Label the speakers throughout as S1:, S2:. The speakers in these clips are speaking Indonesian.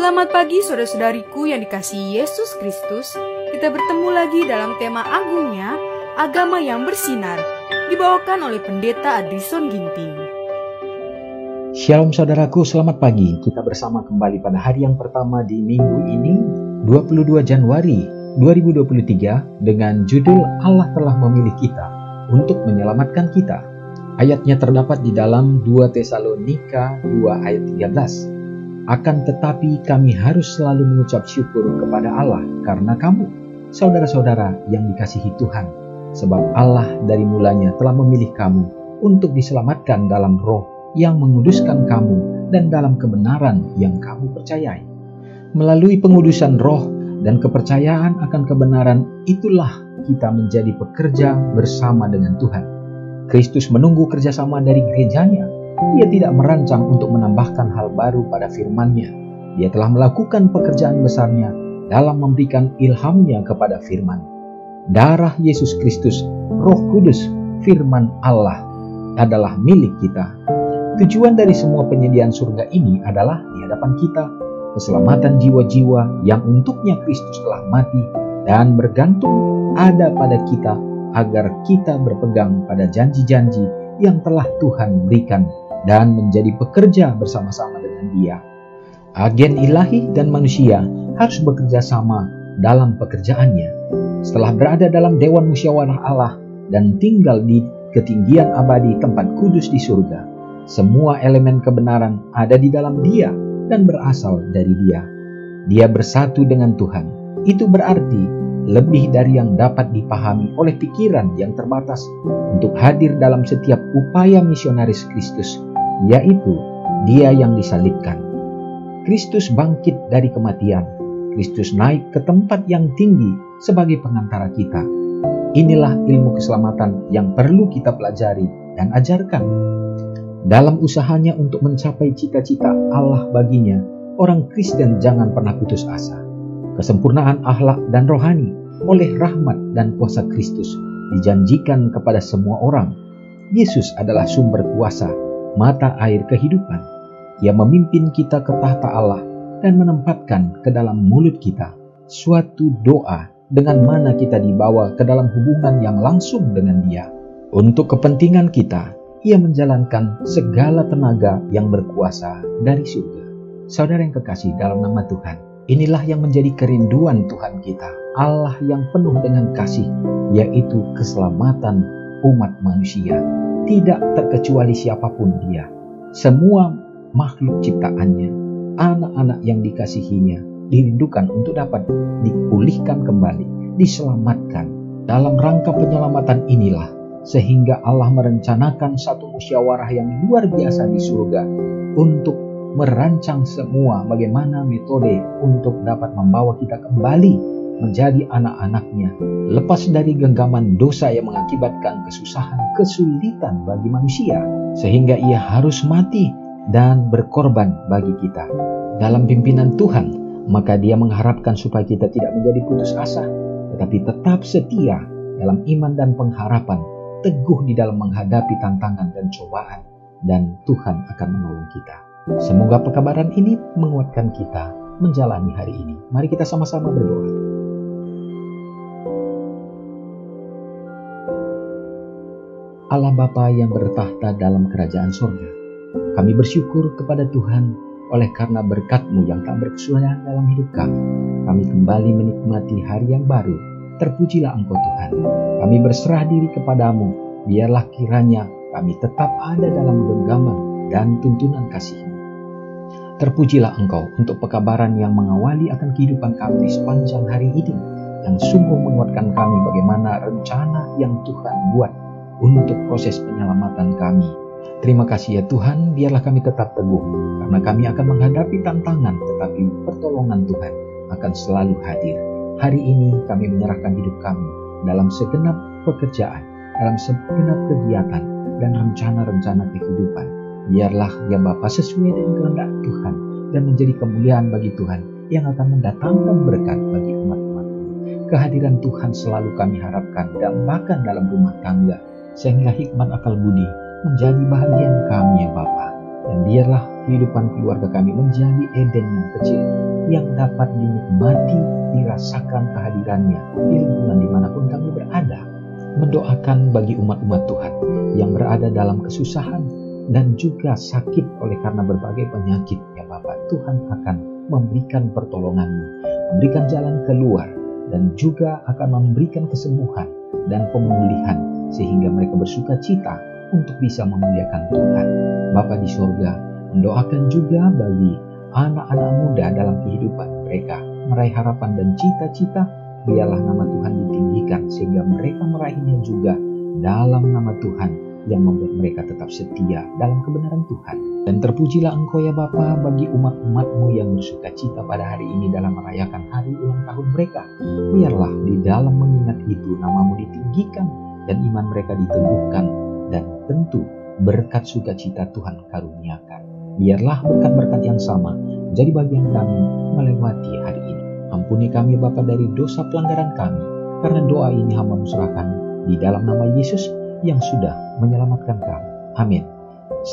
S1: Selamat pagi saudara-saudariku yang dikasihi Yesus Kristus. Kita bertemu lagi dalam tema agungnya, agama yang bersinar, dibawakan oleh Pendeta Adrison Ginting.
S2: Shalom saudaraku, selamat pagi. Kita bersama kembali pada hari yang pertama di minggu ini, 22 Januari 2023, dengan judul Allah telah memilih kita untuk menyelamatkan kita. Ayatnya terdapat di dalam 2 Tesalonika 2 ayat 13. Akan tetapi kami harus selalu mengucap syukur kepada Allah karena kamu, saudara-saudara yang dikasihi Tuhan. Sebab Allah dari mulanya telah memilih kamu untuk diselamatkan dalam roh yang menguduskan kamu dan dalam kebenaran yang kamu percayai. Melalui pengudusan roh dan kepercayaan akan kebenaran itulah kita menjadi pekerja bersama dengan Tuhan. Kristus menunggu kerjasama dari gerejanya. Dia tidak merancang untuk menambahkan hal baru pada firman-Nya. Dia telah melakukan pekerjaan besarnya dalam memberikan ilhamnya kepada firman. Darah Yesus Kristus, Roh Kudus, firman Allah adalah milik kita. Tujuan dari semua penyediaan surga ini adalah di hadapan kita, keselamatan jiwa-jiwa yang untuknya Kristus telah mati dan bergantung ada pada kita agar kita berpegang pada janji-janji yang telah Tuhan berikan dan menjadi pekerja bersama-sama dengan Dia. Agen ilahi dan manusia harus bekerja sama dalam pekerjaannya. Setelah berada dalam dewan musyawarah Allah dan tinggal di ketinggian abadi tempat kudus di surga, semua elemen kebenaran ada di dalam Dia dan berasal dari Dia. Dia bersatu dengan Tuhan. Itu berarti lebih dari yang dapat dipahami oleh pikiran yang terbatas untuk hadir dalam setiap upaya misionaris Kristus, yaitu Dia yang disalibkan. Kristus bangkit dari kematian. Kristus naik ke tempat yang tinggi sebagai pengantara kita. Inilah ilmu keselamatan yang perlu kita pelajari dan ajarkan. Dalam usahanya untuk mencapai cita-cita Allah baginya, orang Kristen jangan pernah putus asa. Kesempurnaan akhlak dan rohani oleh rahmat dan kuasa Kristus dijanjikan kepada semua orang. Yesus adalah sumber kuasa, mata air kehidupan. Ia memimpin kita ke tahta Allah dan menempatkan ke dalam mulut kita suatu doa dengan mana kita dibawa ke dalam hubungan yang langsung dengan Dia. Untuk kepentingan kita, Ia menjalankan segala tenaga yang berkuasa dari surga. Saudara yang kekasih dalam nama Tuhan, inilah yang menjadi kerinduan Tuhan kita, Allah yang penuh dengan kasih, yaitu keselamatan umat manusia. Tidak terkecuali siapapun dia. Semua makhluk ciptaannya, anak-anak yang dikasihinya, dirindukan untuk dapat dipulihkan kembali, diselamatkan. Dalam rangka penyelamatan inilah, sehingga Allah merencanakan satu musyawarah yang luar biasa di surga untuk merancang semua bagaimana metode untuk dapat membawa kita kembali menjadi anak-anaknya, lepas dari genggaman dosa yang mengakibatkan kesusahan, kesulitan bagi manusia, sehingga Ia harus mati dan berkorban bagi kita. Dalam pimpinan Tuhan, maka Dia mengharapkan supaya kita tidak menjadi putus asa, tetapi tetap setia dalam iman dan pengharapan, teguh di dalam menghadapi tantangan dan cobaan, dan Tuhan akan menolong kita. Semoga pekabaran ini menguatkan kita menjalani hari ini. Mari kita sama-sama berdoa. Allah Bapa yang bertahta dalam kerajaan surga, kami bersyukur kepada Tuhan oleh karena berkat-Mu yang tak berkesudahan dalam hidup kami. Kami kembali menikmati hari yang baru. Terpujilah Engkau Tuhan. Kami berserah diri kepadamu. Biarlah kiranya kami tetap ada dalam genggaman dan tuntunan kasih-Mu. Terpujilah Engkau untuk pekabaran yang mengawali akan kehidupan kami sepanjang hari ini, yang sungguh menguatkan kami bagaimana rencana yang Tuhan buat untuk proses penyelamatan kami. Terima kasih ya Tuhan, biarlah kami tetap teguh, karena kami akan menghadapi tantangan, tetapi pertolongan Tuhan akan selalu hadir. Hari ini kami menyerahkan hidup kami dalam segenap pekerjaan, dalam segenap kegiatan, dan rencana-rencana kehidupan. Biarlah ya Bapa sesuai dengan kehendak Tuhan dan menjadi kemuliaan bagi Tuhan yang akan mendatangkan berkat bagi umat-Mu. Kehadiran Tuhan selalu kami harapkan dan bahkan dalam rumah tangga, sehingga hikmat akal budi menjadi bahagian kami ya Bapa. Dan biarlah kehidupan keluarga kami menjadi Eden yang kecil, yang dapat dinikmati, dirasakan kehadirannya di lingkungan dimanapun kami berada. Mendoakan bagi umat-umat Tuhan yang berada dalam kesusahan dan juga sakit oleh karena berbagai penyakit, ya Bapa, Tuhan akan memberikan pertolongan-Mu, memberikan jalan keluar, dan juga akan memberikan kesembuhan dan pemulihan sehingga mereka bersuka cita untuk bisa memuliakan Tuhan. Bapa di surga, mendoakan juga bagi anak-anak muda dalam kehidupan mereka meraih harapan dan cita-cita. Biarlah nama Tuhan ditinggikan sehingga mereka meraihnya juga dalam nama Tuhan yang membuat mereka tetap setia dalam kebenaran Tuhan. Dan terpujilah Engkau ya Bapa bagi umat-umat-Mu yang bersuka cita pada hari ini dalam merayakan hari ulang tahun mereka. Biarlah di dalam mengingat itu nama-Mu ditinggikan dan iman mereka diteguhkan, dan tentu berkat sukacita Tuhan karuniakan. Biarlah berkat-berkat yang sama menjadi bagian kami melewati hari ini. Ampuni kami Bapa dari dosa pelanggaran kami, karena doa ini hamba-Mu serahkan di dalam nama Yesus yang sudah menyelamatkan kami. Amin.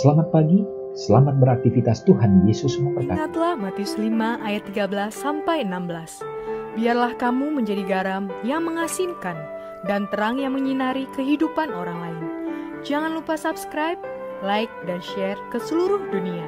S2: Selamat pagi, selamat beraktivitas, Tuhan Yesus memberkati.
S1: Ingatlah Matius 5 ayat 13-16. Biarlah kamu menjadi garam yang mengasinkan dan terang yang menyinari kehidupan orang lain. Jangan lupa subscribe, like, dan share ke seluruh dunia.